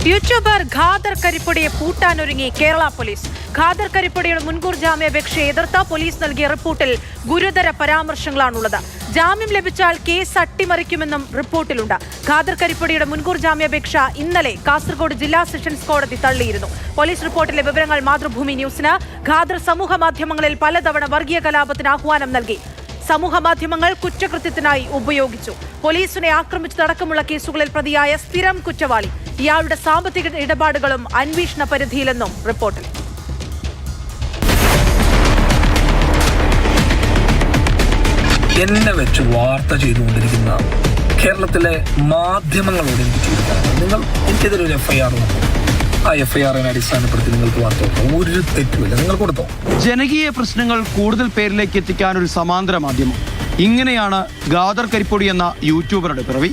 YouTuber Khader കരിപ്പൊടിയെ പൂട്ടാനൊരുങ്ങി Kerala police. Khader കരിപ്പൊടിയുടെ മുൻകൂർ ജാമ്യാപേക്ഷയെ എതിർത്ത പോലീസ് നൽകിയ റിപ്പോർട്ടിൽ ഗുരുതര പരാമർശങ്ങളാണുള്ളത്. ജാമ്യം ലഭിച്ചാൽ കേസ് അട്ടിമറിക്കുമെന്നും റിപ്പോർട്ടിലുണ്ട്. ഖാദർ കരിപ്പൊടിയുടെ മുൻകൂർ ജാമ്യാപേക്ഷ ഇന്നലെ കാസർഗോഡ് ജില്ലാ സെഷൻസ് കോടതി തള്ളിയിരുന്നു. പോലീസ് റിപ്പോർട്ടിലെ വിവരങ്ങൾ മാതൃഭൂമി ന്യൂസിന്. ഖാദർ സമൂഹ മാധ്യമങ്ങളിൽ പലതവണ വർഗീയ കലാപത്തിന് ആഹ്വാനം നൽകി. സമൂഹ മാധ്യമങ്ങൾ കുറ്റകൃത്യത്തിനായി ഉപയോഗിച്ചു. പോലീസിനെ ആക്രമിച്ചതടക്കമുള്ള കേസുകളിൽ പ്രതിയായ സ്ഥിരം കുറ്റവാളി. ഇയാളുടെ സാമ്പത്തിക ഇടപാടുകളും അന്വേഷണ പരിധിയിലെന്നും റിപ്പോർട്ടിൽ. എന്നെ വെച്ച് വാർത്ത ചെയ്തുകൊണ്ടിരിക്കുന്ന കേരളത്തിലെ മാധ്യമങ്ങളോട് എനിക്ക് ചോദിക്കാറുണ്ട്, നിങ്ങൾ എനിക്കെതിരെ ഒരു FIR വന്നു, ആ FIRനെ അടിസ്ഥാനപ്പെടുത്തി നിങ്ങൾക്ക് വാർത്ത കൊടുത്തോ? ഒരു തെറ്റുമില്ല, നിങ്ങൾ കൊടുത്തോ? ജനകീയ പ്രശ്നങ്ങൾ കൂടുതൽ പേരിലേക്ക് എത്തിക്കാൻ ഒരു സമാന്തര മാധ്യമം. ഇങ്ങനെയാണ് ഖാദർ കരിപ്പൊടി എന്ന യൂട്യൂബറുടെ പിറവി.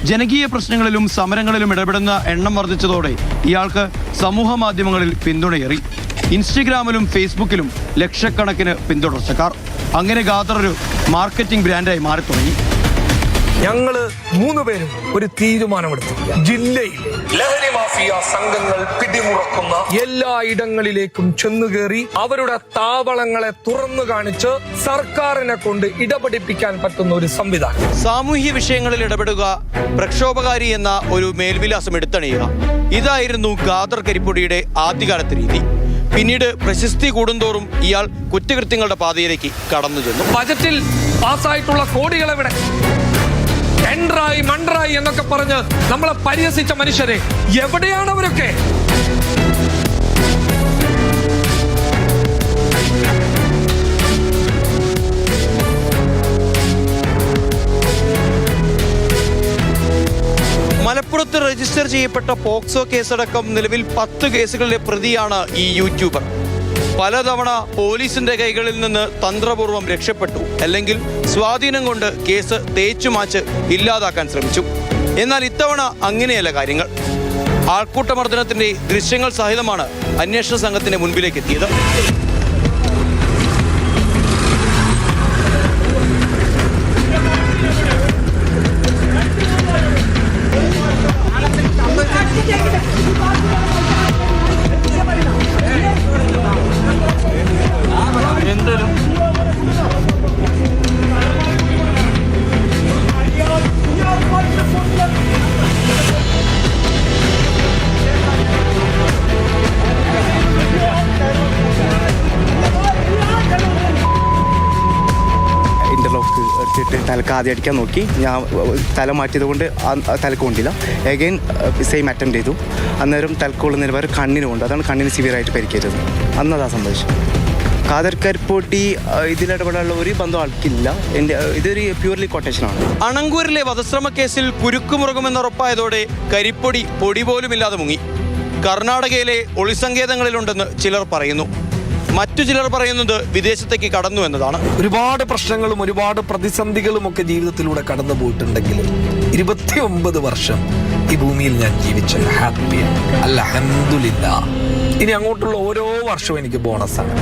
ജനകീയ പ്രശ്നങ്ങളിലും സമരങ്ങളിലും ഇടപെടുന്ന എണ്ണം വർദ്ധിച്ചതോടെ ഇയാൾക്ക് സമൂഹ മാധ്യമങ്ങളിൽ പിന്തുണയേറി. ഇൻസ്റ്റഗ്രാമിലും ഫേസ്ബുക്കിലും ലക്ഷക്കണക്കിന് പിന്തുടർച്ചക്കാർ. അങ്ങനെ ഖാദർ ഒരു മാർക്കറ്റിംഗ് ബ്രാൻഡായി മാറി തുടങ്ങി. ഞങ്ങള് 3 പേരും ഒരു തീരുമാനമെടുത്തിരിക്കുക. ജില്ലയിലെ ലഹരി മാഫിയ സംഘങ്ങൾ പിടിമുറക്കുന്ന എല്ലാ ഇടങ്ങളിലേക്കും ചെന്നുകയറി അവരുടെ താവളങ്ങളെ തുറന്നു കാണിച്ച് സർക്കാരിനെ കൊണ്ട് ഇടപെടിപ്പിക്കാൻ പറ്റുന്ന ഒരു സംവിധാനം. സാമൂഹ്യ വിഷയങ്ങളിൽ ഇടപെടുക, പ്രക്ഷോഭകാരി എന്ന ഒരു മേൽവിലാസം എടുത്തണിയുക, ഇതായിരുന്നു ഖാദർ കരിപ്പൊടിയുടെ ആദ്യകാലത്തെ രീതി. പിന്നീട് പ്രശസ്തി കൂടുന്തോറും ഇയാൾ കുറ്റകൃത്യങ്ങളുടെ പാതയിലേക്ക് കടന്നു ചെന്നു. ബജറ്റിൽ പാസ്സായിട്ടുള്ള കോടികളെവിടെ? എൻറായി മൺറായി എന്നൊക്കെ പറഞ്ഞ് നമ്മളെ പരിഹസിച്ച മനുഷ്യരെ എവിടെയാണ് അവരൊക്കെ? മലപ്പുറത്ത് രജിസ്റ്റർ ചെയ്യപ്പെട്ട പോക്സോ കേസടക്കം നിലവിൽ 10 കേസുകളിലെ പ്രതിയാണ് ഈ യൂട്യൂബർ. പലതവണ പോലീസിന്റെ കൈകളിൽ നിന്ന് തന്ത്രപൂർവ്വം രക്ഷപ്പെട്ടു, അല്ലെങ്കിൽ സ്വാധീനം കൊണ്ട് കേസ് തേച്ചുമാച്ച് ഇല്ലാതാക്കാൻ ശ്രമിച്ചു. എന്നാൽ ഇത്തവണ അങ്ങനെയല്ല കാര്യങ്ങൾ. ആൾക്കൂട്ടമർദ്ദനത്തിന്റെ ദൃശ്യങ്ങൾ സഹിതമാണ് അന്വേഷണ സംഘത്തിന്റെ മുൻപിലേക്ക് എത്തിയത്. ഇന്റർലോക്ക് എടുത്തിട്ട് തലക്ക് ആദ്യം അടിക്കാൻ നോക്കി. ഞാൻ തല മാറ്റിയത് കൊണ്ട് തലക്ക് കൊണ്ടില്ല. എഗെയിൻ സെയിം അറ്റംപ്റ്റ് ചെയ്തു. അന്നേരം തലക്കൊള്ളുന്നതിന് പകരം കണ്ണിന് കൊണ്ട്, അതാണ് കണ്ണിന് സിവിയറായിട്ട് പരിക്കേറ്റത്. അന്നതാ സംഭവിച്ചത്. ഖാദർ കരിപ്പൊടി ഇതിലിടപെടാനുള്ള ഒരു ബന്ധം ആൾക്കില്ല. ഇതൊരു പ്യൂർലി കൊട്ടേഷനാണ്. അണങ്കൂരിലെ വധശ്രമ കേസിൽ കുരുക്കുമുറുകുമെന്നുറപ്പായതോടെ കരിപ്പൊടി പൊടി പോലുമില്ലാതെ മുങ്ങി. കർണാടകയിലെ ഒളിസങ്കേതങ്ങളിലുണ്ടെന്ന് ചിലർ പറയുന്നു. മറ്റു ചിലർ പറയുന്നത് വിദേശത്തേക്ക് കടന്നു എന്നതാണ്. ഒരുപാട് പ്രശ്നങ്ങളും ഒരുപാട് പ്രതിസന്ധികളും ഒക്കെ ജീവിതത്തിലൂടെ കടന്നു പോയിട്ടുണ്ടെങ്കിലും 29 വർഷം ഈ ഭൂമിയിൽ ഞാൻ ജീവിച്ച ഹാപ്പിയാണ്. അൽഹംദുലില്ലാഹ്. ഇനി അങ്ങോട്ടുള്ള ഓരോ വർഷവും എനിക്ക് ബോണസാണ്.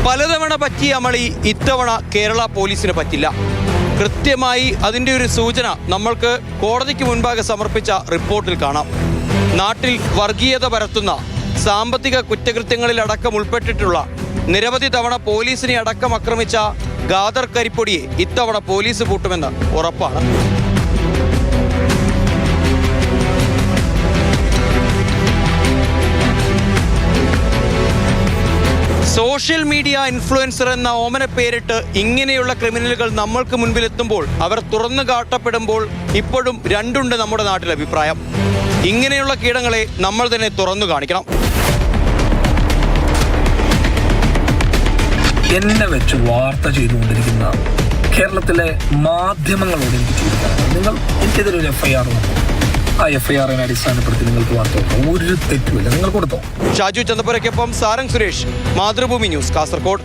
പലതവണ പറ്റിയ അമളി ഇത്തവണ കേരള പോലീസിന് പറ്റില്ല. കൃത്യമായി അതിൻ്റെ ഒരു സൂചന നമ്മൾക്ക് കോടതിക്ക് മുൻപാകെ സമർപ്പിച്ച റിപ്പോർട്ടിൽ കാണാം. നാട്ടിൽ വർഗീയത പരത്തുന്ന സാമ്പത്തിക കുറ്റകൃത്യങ്ങളിലടക്കം ഉൾപ്പെട്ടിട്ടുള്ള നിരവധി തവണ പോലീസിനെ അടക്കം ആക്രമിച്ച ഖാദർ കരിപ്പൊടിയെ ഇത്തവണ പോലീസ് പൂട്ടുമെന്ന് ഉറപ്പാണ്. സോഷ്യൽ മീഡിയ ഇൻഫ്ലുവൻസർ എന്ന ഓമന പേരിട്ട് ഇങ്ങനെയുള്ള ക്രിമിനലുകൾ നമ്മൾക്ക് മുൻപിലെത്തുമ്പോൾ, അവർ തുറന്നു കാട്ടപ്പെടുമ്പോൾ ഇപ്പോഴും രണ്ടുണ്ട് നമ്മുടെ നാട്ടിൽ അഭിപ്രായം. ഇങ്ങനെയുള്ള കീടങ്ങളെ നമ്മൾ തന്നെ തുറന്നു കാണിക്കണം. എന്നെ വെച്ച് വാർത്ത ചെയ്തുകൊണ്ടിരിക്കുന്ന കേരളത്തിലെ മാധ്യമങ്ങളോട് എനിക്ക് ചോദിക്കാറുണ്ട്, നിങ്ങൾ എനിക്കെതിരെ ഒരു FIR വന്നു, ആ FIRനെ അടിസ്ഥാനപ്പെടുത്തി നിങ്ങൾക്ക് വാർത്ത കൊടുത്തോ? ഒരു തെറ്റുമില്ല, നിങ്ങൾ കൊടുത്തോ? ഷാജു ചന്തപുരയ്ക്കൊപ്പം സാരംഗ് സുരേഷ്, മാതൃഭൂമി ന്യൂസ്, കാസർഗോഡ്.